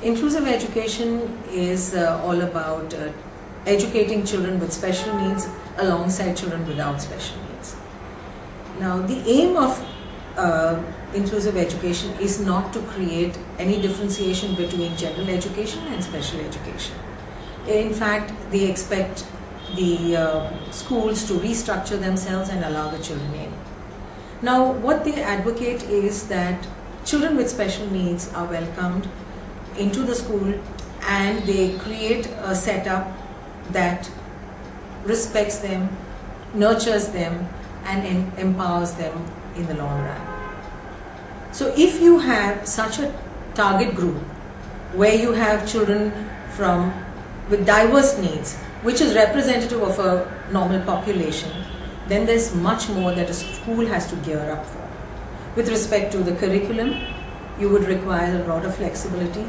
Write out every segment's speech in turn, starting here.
Inclusive education is all about educating children with special needs alongside children without special needs. Now, the aim of inclusive education is not to create any differentiation between general education and special education. In fact, they expect the schools to restructure themselves and allow the children in. Now, what they advocate is that children with special needs are welcomed into the school and they create a setup that respects them, nurtures them, and empowers them in the long run. So if you have such a target group where you have children with diverse needs, which is representative of a normal population, then there's much more that a school has to gear up for. With respect to the curriculum, you would require a lot of flexibility.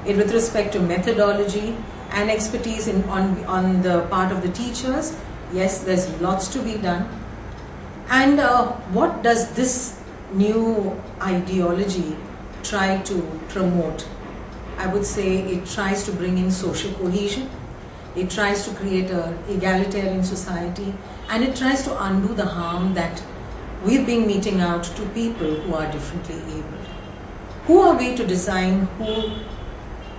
With respect to methodology and expertise on the part of the teachers, yes, there's lots to be done. And what does this new ideology try to promote? I would say it tries to bring in social cohesion. It tries to create an egalitarian society, and it tries to undo the harm that we've been meting out to people who are differently abled. Who are we to design who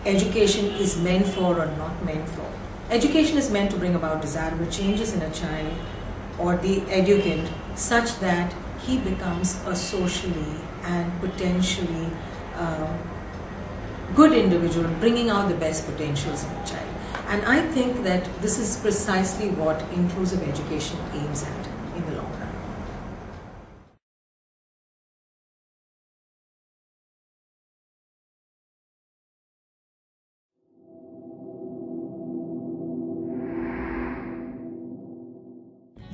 education is meant for or not meant for? Education is meant to bring about desirable changes in a child or the educand such that he becomes a socially and potentially good individual, bringing out the best potentials in a child. And I think that this is precisely what inclusive education aims at in the long run.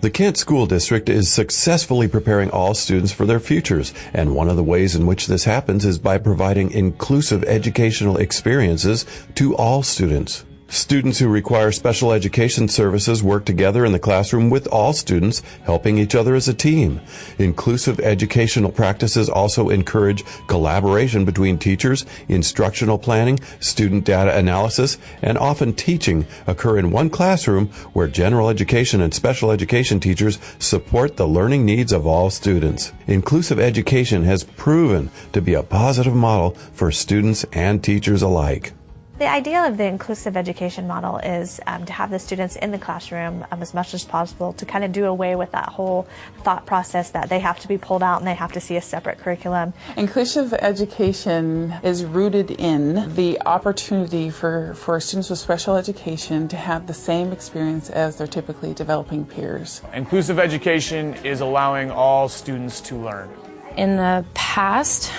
The Kent School District is successfully preparing all students for their futures, and one of the ways in which this happens is by providing inclusive educational experiences to all students. Students who require special education services work together in the classroom with all students, helping each other as a team. Inclusive educational practices also encourage collaboration between teachers, instructional planning, student data analysis, and often teaching occur in one classroom where general education and special education teachers support the learning needs of all students. Inclusive education has proven to be a positive model for students and teachers alike. The idea of the inclusive education model is to have the students in the classroom as much as possible to kind of do away with that whole thought process that they have to be pulled out and they have to see a separate curriculum. Inclusive education is rooted in the opportunity for students with special education to have the same experience as their typically developing peers. Inclusive education is allowing all students to learn. In the past,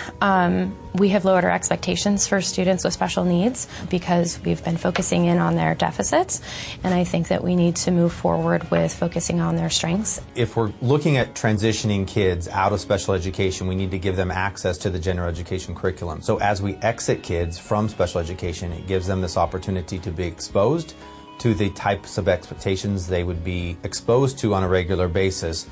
we have lowered our expectations for students with special needs because we've been focusing in on their deficits, and I think that we need to move forward with focusing on their strengths. If we're looking at transitioning kids out of special education, we need to give them access to the general education curriculum. So as we exit kids from special education, it gives them this opportunity to be exposed to the types of expectations they would be exposed to on a regular basis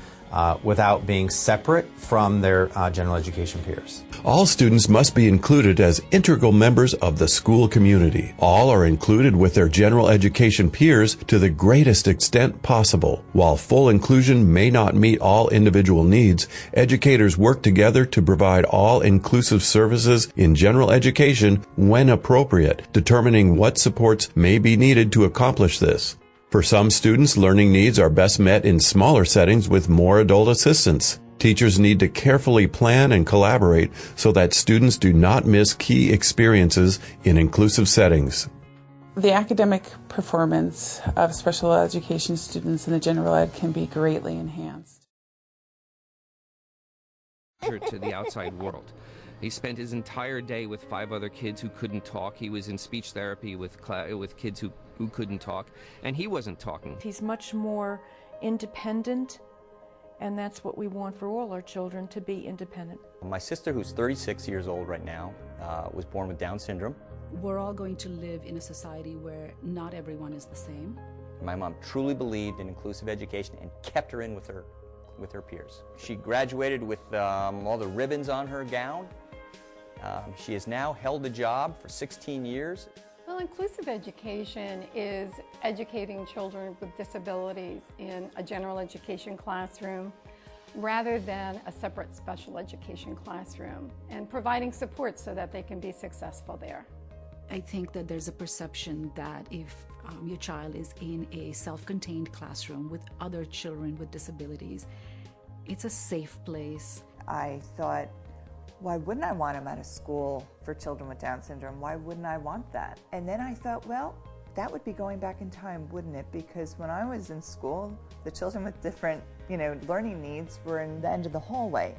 without being separate from their general education peers. All students must be included as integral members of the school community. All are included with their general education peers to the greatest extent possible. While full inclusion may not meet all individual needs, educators work together to provide all inclusive services in general education when appropriate, determining what supports may be needed to accomplish this. For some students, learning needs are best met in smaller settings with more adult assistance. Teachers need to carefully plan and collaborate so that students do not miss key experiences in inclusive settings. The academic performance of special education students in the general ed can be greatly enhanced. To the outside world. He spent his entire day with 5 other kids who couldn't talk. He was in speech therapy with kids who couldn't talk, and he wasn't talking. He's much more independent, and that's what we want for all our children, to be independent. My sister, who's 36 years old right now, was born with Down syndrome. We're all going to live in a society where not everyone is the same. My mom truly believed in inclusive education and kept her in with her peers. She graduated with all the ribbons on her gown, She has now held the job for 16 years. Well, inclusive education is educating children with disabilities in a general education classroom rather than a separate special education classroom, and providing support so that they can be successful there. I think that there's a perception that if your child is in a self-contained classroom with other children with disabilities, it's a safe place. I thought, why wouldn't I want him at a school for children with Down syndrome? Why wouldn't I want that? And then I thought, well, that would be going back in time, wouldn't it? Because when I was in school, the children with different, learning needs were in the end of the hallway.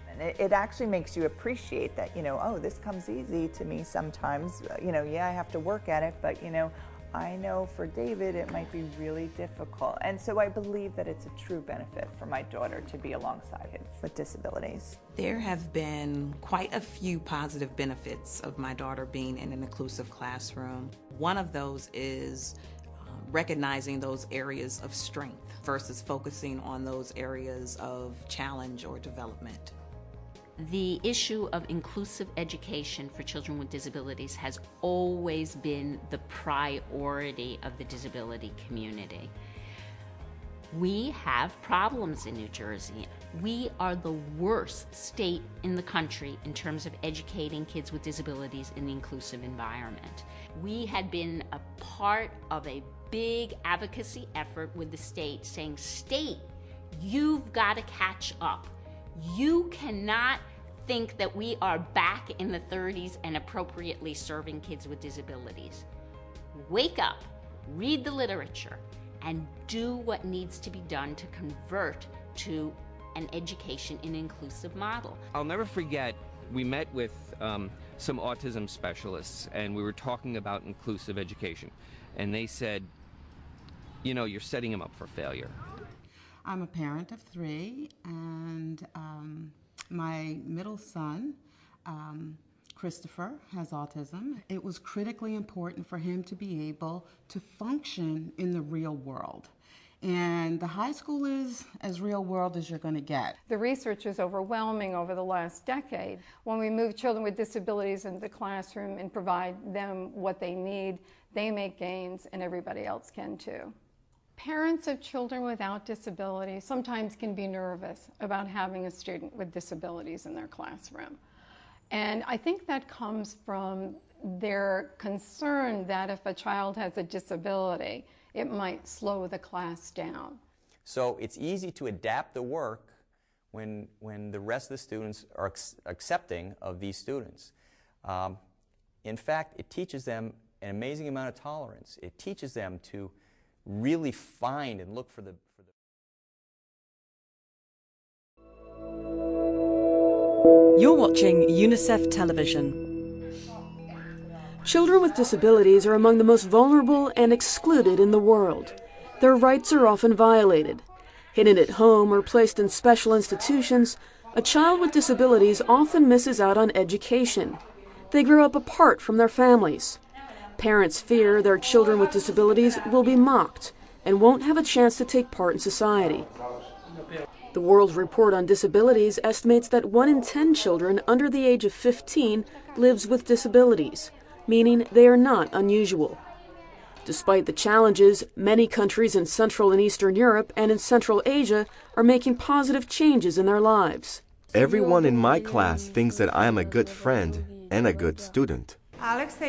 And it actually makes you appreciate that, oh, this comes easy to me sometimes. Yeah, I have to work at it, but, I know for David it might be really difficult. And so I believe that it's a true benefit for my daughter to be alongside kids with disabilities. There have been quite a few positive benefits of my daughter being in an inclusive classroom. One of those is recognizing those areas of strength versus focusing on those areas of challenge or development. The issue of inclusive education for children with disabilities has always been the priority of the disability community. We have problems in New Jersey. We are the worst state in the country in terms of educating kids with disabilities in the inclusive environment. We had been a part of a big advocacy effort with the state saying, state, you've got to catch up. You cannot think that we are back in the 30s and appropriately serving kids with disabilities. Wake up, read the literature, and do what needs to be done to convert to an education in inclusive model. I'll never forget, we met with some autism specialists and we were talking about inclusive education. And they said, you're setting them up for failure. I'm a parent of 3, and my middle son, Christopher, has autism. It was critically important for him to be able to function in the real world. And the high school is as real world as you're going to get. The research is overwhelming over the last decade. When we move children with disabilities into the classroom and provide them what they need, they make gains and everybody else can too. Parents of children without disabilities sometimes can be nervous about having a student with disabilities in their classroom. And I think that comes from their concern that if a child has a disability, it might slow the class down. So it's easy to adapt the work when the rest of the students are accepting of these students. In fact, it teaches them an amazing amount of tolerance. It teaches them to really find and look for the You're watching UNICEF Television. Children with disabilities are among the most vulnerable and excluded in the world. Their rights are often violated. Hidden at home or placed in special institutions, a child with disabilities often misses out on education. They grow up apart from their families. Parents fear their children with disabilities will be mocked and won't have a chance to take part in society. The World Report on Disabilities estimates that 1 in 10 children under the age of 15 lives with disabilities, meaning they are not unusual. Despite the challenges, many countries in Central and Eastern Europe and in Central Asia are making positive changes in their lives. Everyone in my class thinks that I am a good friend and a good student. Alexa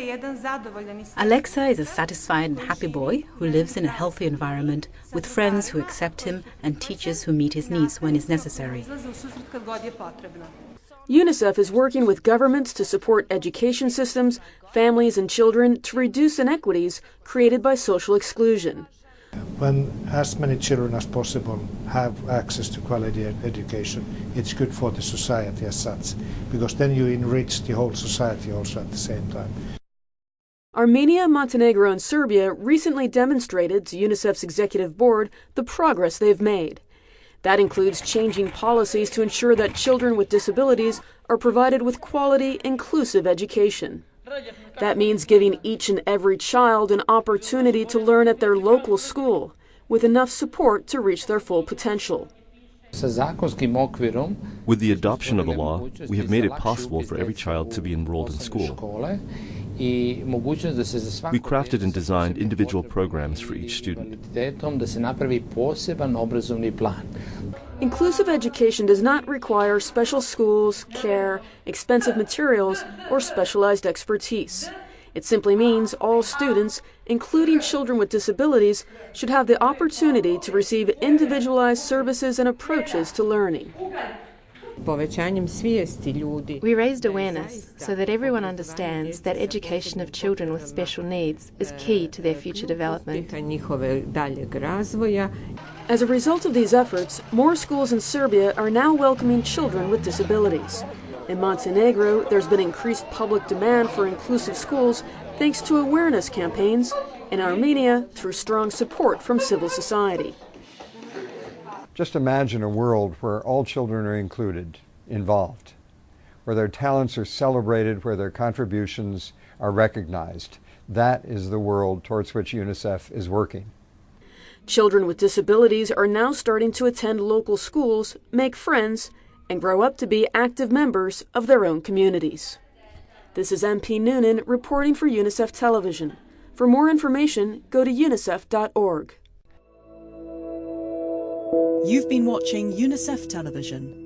is a satisfied and happy boy who lives in a healthy environment with friends who accept him and teachers who meet his needs when it's necessary. UNICEF is working with governments to support education systems, families, and children to reduce inequities created by social exclusion. When as many children as possible have access to quality education, it's good for the society as such, because then you enrich the whole society also at the same time. Armenia, Montenegro, and Serbia recently demonstrated to UNICEF's executive board the progress they've made. That includes changing policies to ensure that children with disabilities are provided with quality, inclusive education. That means giving each and every child an opportunity to learn at their local school, with enough support to reach their full potential. With the adoption of the law, we have made it possible for every child to be enrolled in school. We crafted and designed individual programs for each student. Inclusive education does not require special schools, care, expensive materials, or specialized expertise. It simply means all students, including children with disabilities, should have the opportunity to receive individualized services and approaches to learning. We raised awareness so that everyone understands that education of children with special needs is key to their future development. As a result of these efforts, more schools in Serbia are now welcoming children with disabilities. In Montenegro, there's been increased public demand for inclusive schools thanks to awareness campaigns, in Armenia through strong support from civil society. Just imagine a world where all children are included, involved, where their talents are celebrated, where their contributions are recognized. That is the world towards which UNICEF is working. Children with disabilities are now starting to attend local schools, make friends, and grow up to be active members of their own communities. This is MP Noonan reporting for UNICEF Television. For more information, go to unicef.org. You've been watching UNICEF Television.